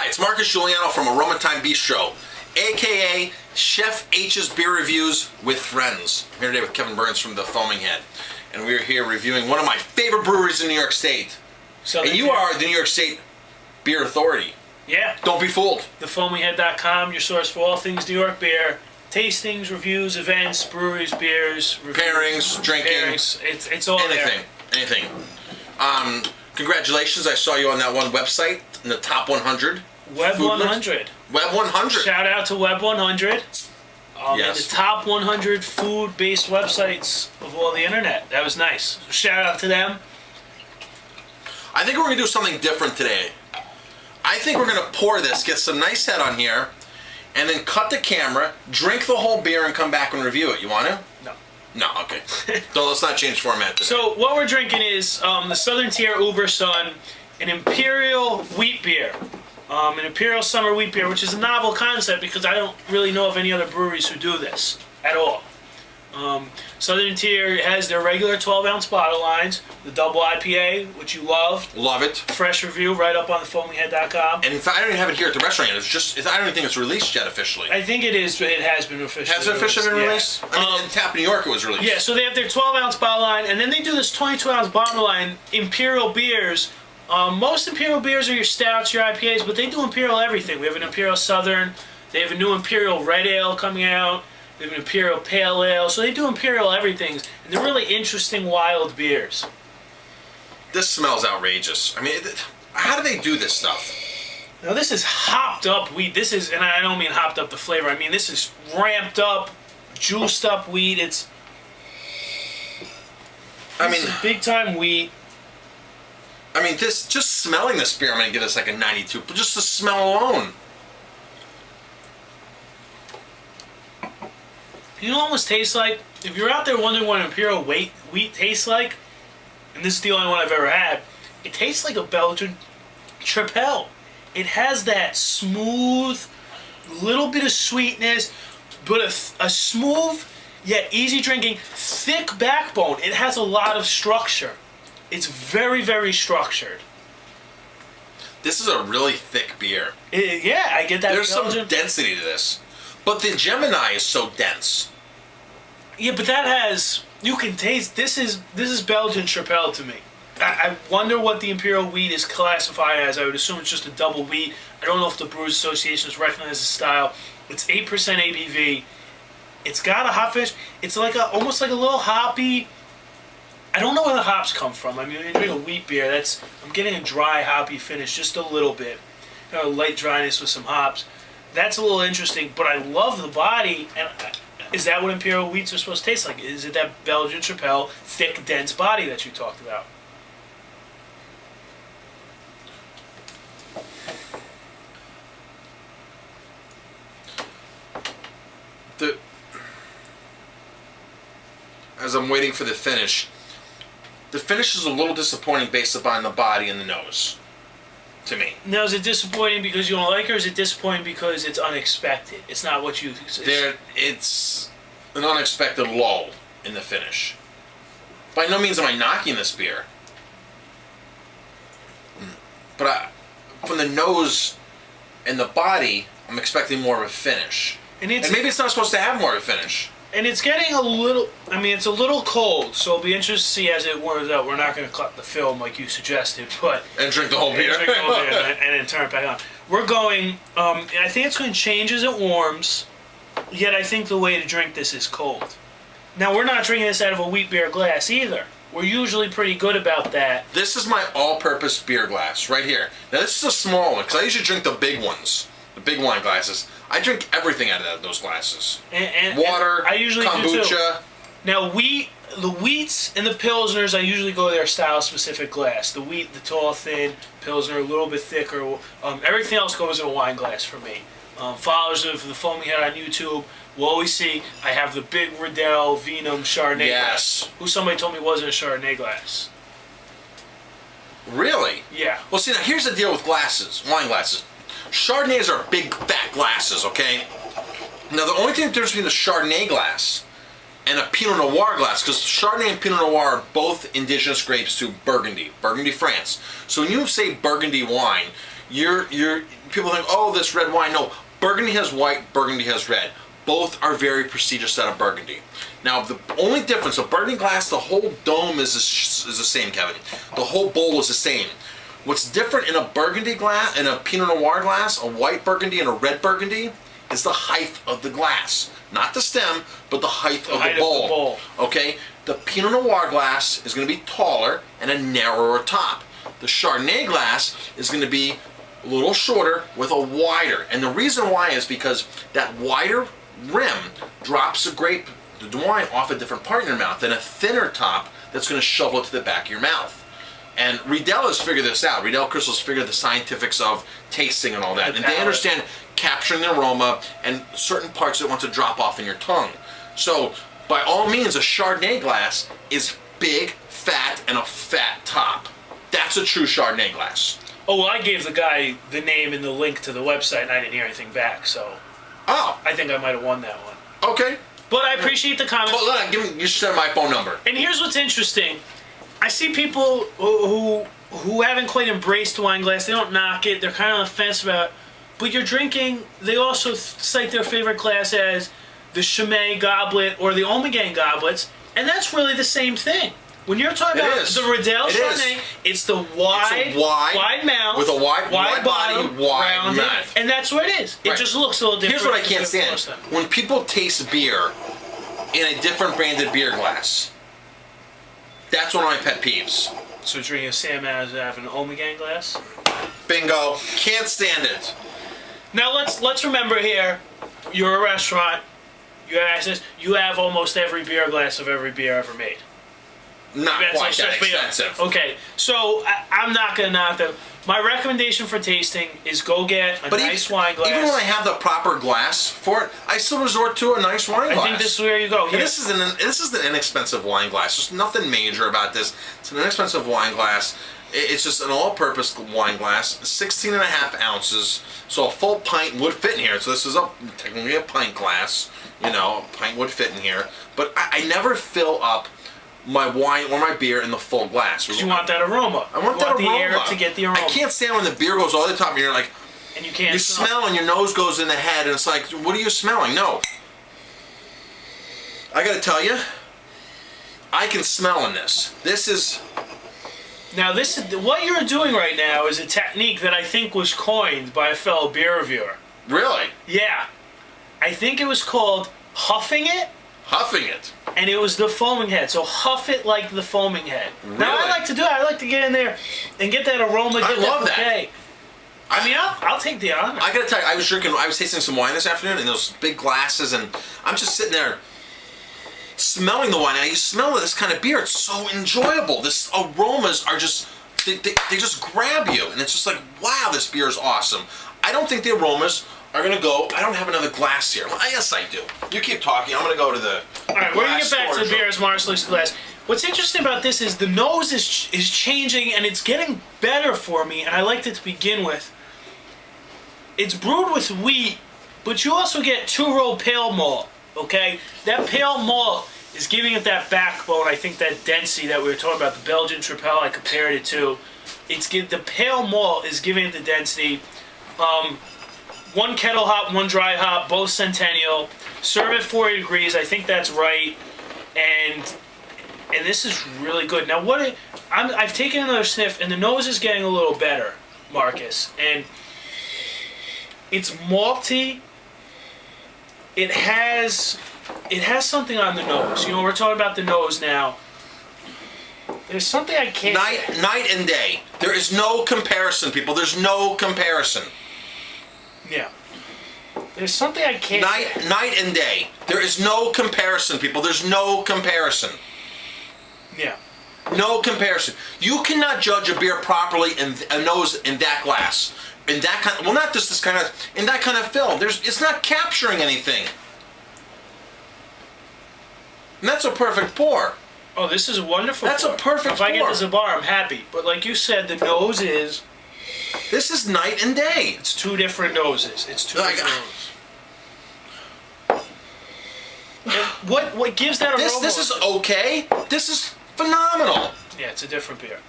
Hi, it's Marcus Giuliano from Aroma Time Bistro, aka Chef H's Beer Reviews with Friends. I'm here today with Kevin Burns from the Foaming Head, and we're here reviewing one of my favorite breweries in New York State. And you are the New York State Beer Authority. Yeah. Don't be fooled. TheFoamingHead.com, your source for all things New York beer. Tastings, reviews, events, breweries, beers, Pairings, drinking. Pairings. It's all anything. there. Anything. Congratulations, I saw you on that one website in the top 100. Web 100. Web 100. Shout out to Web 100. Yes. The top 100 food-based websites of all the internet. That was nice. So shout out to them. I think we're going to do something different today. I think we're going to pour this, get some nice head on here, and then cut the camera, drink the whole beer, and come back and review it. You want to? No. No, okay. So let's not change format today. So what we're drinking is the Southern Tier UberSun, an Imperial wheat beer. An Imperial Summer wheat beer, which is a novel concept because I don't really know of any other breweries who do this at all. Southern Tier has their regular 12-ounce bottle lines, the double IPA, which you love. Love it. Fresh review right up on TheFoamingHead.com. And in fact, I don't even have it here at the restaurant yet. I don't even think it's released yet officially. I think it is, but it has been officially Has it officially been released? Yeah. I mean, in Tap New York it was released. Yeah, so they have their 12-ounce bottle line, and then they do this 22-ounce bottle line, Imperial beers. Most Imperial beers are your stouts, your IPAs, but they do Imperial everything. We have an Imperial Southern. They have a new Imperial Red Ale coming out. They have an Imperial Pale Ale. So they do Imperial everything. And they're really interesting, wild beers. This smells outrageous. I mean, how do they do this stuff? Now this is hopped up wheat. This is, and I don't mean hopped up the flavor. I mean this is ramped up, juiced up wheat. It's big time wheat. I mean, just smelling this beer, I'm going to give this like a 92. But just the smell alone. You know, almost tastes like, if you're out there wondering what Imperial wheat tastes like, and this is the only one I've ever had, it tastes like a Belgian Tripel. It has that smooth, little bit of sweetness, but a smooth yet easy drinking, thick backbone. It has a lot of structure. It's very, very structured. This is a really thick beer. Yeah, I get that. There's some density to this. But the Gemini is so dense. Yeah, but that has, you can taste, this is Belgian Tripel to me. I wonder what the Imperial wheat is classified as. I would assume it's just a double wheat. I don't know if the Brewers Association has recognized the style. It's 8% ABV. It's got a hop finish. It's like almost like a little hoppy. I don't know where the hops come from. I mean, when you drink a wheat beer, I'm getting a dry hoppy finish, just a little bit. You know, light dryness with some hops. That's a little interesting, but I love the body. And is that what Imperial wheats are supposed to taste like? Is it that Belgian Tripel, thick, dense body that you talked about? As I'm waiting for the finish is a little disappointing based upon the body and the nose, to me. Now, is it disappointing because you don't like it, or is it disappointing because it's unexpected? It's not what you... It's an unexpected lull in the finish. By no means am I knocking this beer. But from the nose and the body, I'm expecting more of a finish. And maybe it's not supposed to have more of a finish. And it's getting a little, it's a little cold, so it'll be interesting to see as it warms up. We're not going to cut the film like you suggested, but... And drink the whole beer. Drink the whole beer and then turn it back on. We're going, I think it's going to change as it warms, yet I think the way to drink this is cold. Now, we're not drinking this out of a wheat beer glass either. We're usually pretty good about that. This is my all-purpose beer glass, right here. Now, this is a small one, because I usually drink the big ones, the big wine glasses. I drink everything out of those glasses. Water, I usually kombucha. do too. Now, the wheats and the pilsners, I usually go their style-specific glass. The wheat, the tall, thin, pilsner, a little bit thicker. Everything else goes in a wine glass for me. Followers of the Foaming Head on YouTube will always see I have the big Riddell Vinum Chardonnay glass. Who somebody told me wasn't a Chardonnay glass. Really? Yeah. Well, see, now here's the deal with glasses, wine glasses. Chardonnays are big, fat glasses, okay? Now, the only thing difference between the Chardonnay glass and a Pinot Noir glass, because Chardonnay and Pinot Noir are both indigenous grapes to Burgundy, France. So when you say Burgundy wine, you're people think, oh, this red wine. No, Burgundy has white, Burgundy has red. Both are very prestigious out of Burgundy. Now, the only difference, a Burgundy glass, the whole dome is the same, Kevin. The whole bowl is the same. What's different in a Burgundy glass, in a Pinot Noir glass, a white Burgundy and a red Burgundy, is the height of the glass. Not the stem, but the height of the bowl. Okay? The Pinot Noir glass is going to be taller and a narrower top. The Chardonnay glass is going to be a little shorter with a wider. And the reason why is because that wider rim drops the wine off a different part in your mouth than a thinner top that's going to shovel it to the back of your mouth. And Riedel has figured this out. Riedel Crystal's figured the scientifics of tasting and all that. And they understand capturing the aroma and certain parts that want to drop off in your tongue. So, by all means, a Chardonnay glass is big, fat, and a fat top. That's a true Chardonnay glass. Oh, well, I gave the guy the name and the link to the website, and I didn't hear anything back, so... Oh. I think I might have won that one. Okay. But I appreciate the comment. Well, you should send my phone number. And here's what's interesting. I see people who haven't quite embraced wine glass. They don't knock it. They're kind of on the fence about it. But you're drinking, they also cite their favorite glass as the Chimay goblet or the Ommegang goblets, and that's really the same thing. When you're talking about the Riedel Chardonnay, it's the wide mouth with a wide bottom, wide mouth, and that's what it is. It just looks a little different. Here's what I can't stand: when people taste beer in a different branded beer glass. That's one of my pet peeves. So drinking a Sam Adams out of an Ommegang glass. Bingo! Can't stand it. Now let's remember here, you're a restaurant. You have access. You have almost every beer glass of every beer ever made. Not quite that expensive. Okay, so I'm not going to knock them. My recommendation for tasting is go get a nice wine glass. Even when I have the proper glass for it, I still resort to a nice wine glass. I think this is where you go. This is an inexpensive wine glass. There's nothing major about this. It's an inexpensive wine glass. It's just an all-purpose wine glass, 16 and a half ounces. So a full pint would fit in here. So this is technically a pint glass. You know, a pint would fit in here. But I never fill up my wine or my beer in the full glass. Because you want that aroma. I want that aroma. The air to get the aroma. I can't stand when the beer goes all the way to the top and you're like, and you can't. You smell and your nose goes in the head and it's like, what are you smelling? No. I gotta tell you, I can smell in this. This is... Now what you're doing right now is a technique that I think was coined by a fellow beer reviewer. Really? Yeah. I think it was called huffing it. Huffing it. And it was the foaming head. So huff it like the foaming head. Really? Now I like to do it. I like to get in there and get that aroma. I love that. I mean, I'll take the honor. I gotta tell you, I was tasting some wine this afternoon in those big glasses, and I'm just sitting there smelling the wine. Now you smell this kind of beer. It's so enjoyable. This aromas are just they just grab you, and it's just like, wow, this beer is awesome. I don't think the aromas are gonna go. I don't have another glass here. Well, yes, I do. You keep talking. I'm gonna go to the. All right, we're gonna get back to the beer as Mars looks glass. What's interesting about this is the nose is changing and it's getting better for me, and I liked it to begin with. It's brewed with wheat, but you also get two-row pale malt. Okay, that pale malt is giving it that backbone. I think that density that we were talking about, the Belgian Tripel, I compared it to. The pale malt is giving it the density. One kettle hop, one dry hop, both Centennial. Serve at 40 degrees. I think that's right. And this is really good. Now, I've taken another sniff, and the nose is getting a little better, Marcus. And it's malty. It has something on the nose. You know, we're talking about the nose now. There's something I can't. Night and day. There is no comparison, people. There's no comparison. Yeah. There's something I can't. Night and day. There is no comparison, people. There's no comparison. Yeah. No comparison. You cannot judge a beer properly in a nose in that glass. In that kind, well, not just this kind of, in that kind of film. It's not capturing anything. And that's a perfect pour. Oh, this is a wonderful. That's pour. a perfect If I get pour. this a bar, I'm happy. But like you said, the nose is. This is night and day. It's two different noses. It's two different noses. And what gives that aroma? This is okay. This is phenomenal. Yeah, it's a different beer.